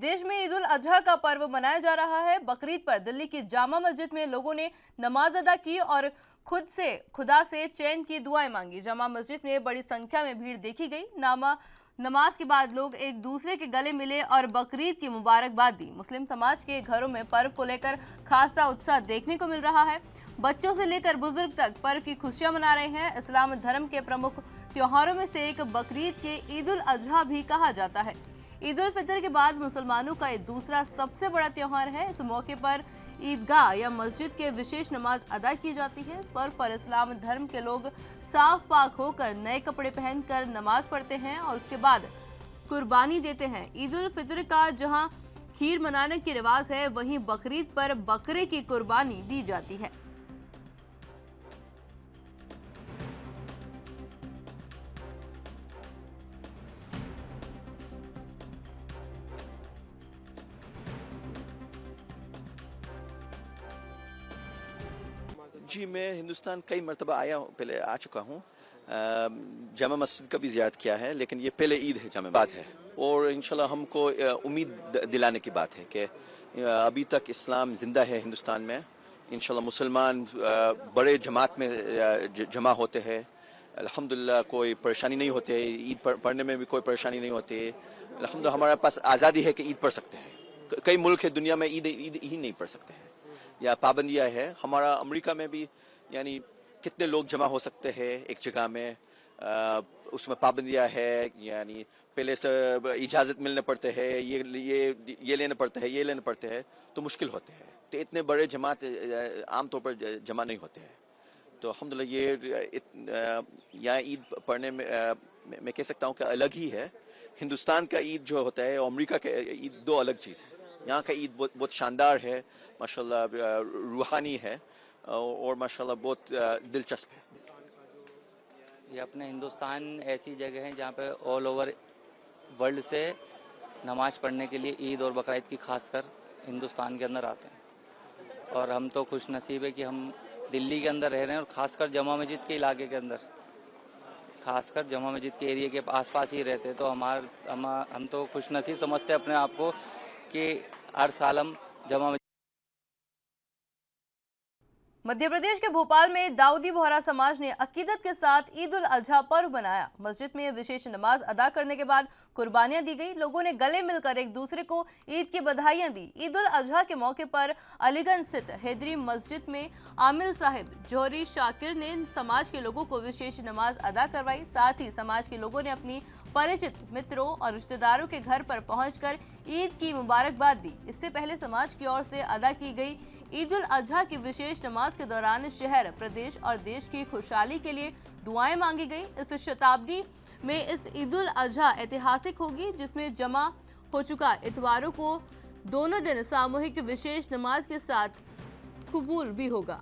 देश में ईद उल अजहा का पर्व मनाया जा रहा है। बकरीद पर दिल्ली की जामा मस्जिद में लोगों ने नमाज अदा की और खुदा से चैन की दुआएं मांगी। जामा मस्जिद में बड़ी संख्या में भीड़ देखी गई। नमाज के बाद लोग एक दूसरे के गले मिले और बकरीद की मुबारकबाद दी। मुस्लिम समाज के घरों में पर्व को लेकर खासा उत्साह देखने को मिल रहा है। बच्चों से लेकर बुजुर्ग तक पर्व की खुशियां मना रहे हैं। इस्लाम धर्म के प्रमुख त्योहारों में से एक बकरीद के ईद उल अजहा भी कहा जाता है। ईद उल फितर के बाद मुसलमानों का ये दूसरा सबसे बड़ा त्योहार है। इस मौके पर ईदगाह या मस्जिद के विशेष नमाज अदा की जाती है। इस पर्व पर इस्लाम धर्म के लोग साफ पाक होकर नए कपड़े पहनकर नमाज पढ़ते हैं और उसके बाद कुर्बानी देते हैं। ईद उल फितर का जहां खीर मनाने की रिवाज है, वहीं बकरीद पर बकरे की कुर्बानी दी जाती है। जी, मैं हिंदुस्तान कई मरतबा पहले आ चुका हूँ। जामा मस्जिद का भी ज़ियारत किया है, लेकिन ये पहले ईद है, जामा बात है। और इंशाल्लाह हमको उम्मीद दिलाने की बात है कि अभी तक इस्लाम ज़िंदा है हिंदुस्तान में। इंशाल्लाह मुसलमान बड़े जमात में जमा होते हैं। अल्हम्दुलिल्लाह कोई परेशानी नहीं होती है, ईद पढ़ने में भी कोई परेशानी नहीं होती है। अल्हम्दुलिल्लाह हमारे पास आज़ादी है कि ईद पढ़ सकते हैं। कई मुल्क है दुनिया में ईद ही नहीं पढ़ सकते हैं या पाबंदियाँ है। हमारा अमेरिका में भी यानी कितने लोग जमा हो सकते हैं एक जगह में, उसमें पाबंदियाँ है। यानी पहले से इजाज़त मिलने पड़ते हैं, ये लेने पड़ते हैं, ये लेने पड़ते हैं, तो मुश्किल होते हैं। तो इतने बड़े जमात आम तौर पर जमा नहीं होते हैं। तो अल्हम्दुलिल्लाह ये यहाँ ईद पढ़ने में मैं कह सकता हूँ कि अलग ही है। हिंदुस्तान का ईद जो होता है और अमेरिका का ईद दो अलग चीज़ है। यहाँ का ईद बहुत शानदार है, माशाल्लाह रूहानी है और माशाल्लाह बहुत दिलचस्प है। ये अपने हिंदुस्तान ऐसी जगह है जहाँ पे ऑल ओवर वर्ल्ड से नमाज पढ़ने के लिए ईद और बकरीद की खासकर हिंदुस्तान के अंदर आते हैं। और हम तो खुश नसीब है कि हम दिल्ली के अंदर रह रहे हैं और ख़ासकर जामा मस्जिद के इलाके के अंदर, खासकर जामा मस्जिद के एरिया के आसपास ही रहते हैं। तो हम तो खुश नसीब समझते हैं अपने आप को कि हर साल हम जामा। मध्य प्रदेश के भोपाल में दाऊदी बोहरा समाज ने अकीदत के साथ ईद उल अजहा पर्व मनाया। मस्जिद में विशेष नमाज अदा करने के बाद कुर्बानियां दी गई। लोगों ने गले मिलकर एक दूसरे को ईद की बधाइयां दी। ईद उल अजहा के मौके पर अलीगंज स्थित हैदरी मस्जिद में आमिल साहिब जौहरी शाकिर ने समाज के लोगों को विशेष नमाज अदा करवाई। साथ ही समाज के लोगों ने अपनी परिचित मित्रों और रिश्तेदारों के घर पर पहुंचकर ईद की मुबारकबाद दी। इससे पहले समाज की ओर से अदा की गई ईद उल अजहा की विशेष नमाज के दौरान शहर, प्रदेश और देश की खुशहाली के लिए दुआएं मांगी गई। इस शताब्दी में इस ईद उल अजहा ऐतिहासिक होगी, जिसमें जमा हो चुका इतवारों को दोनों दिन सामूहिक विशेष नमाज के साथ कबूल भी होगा।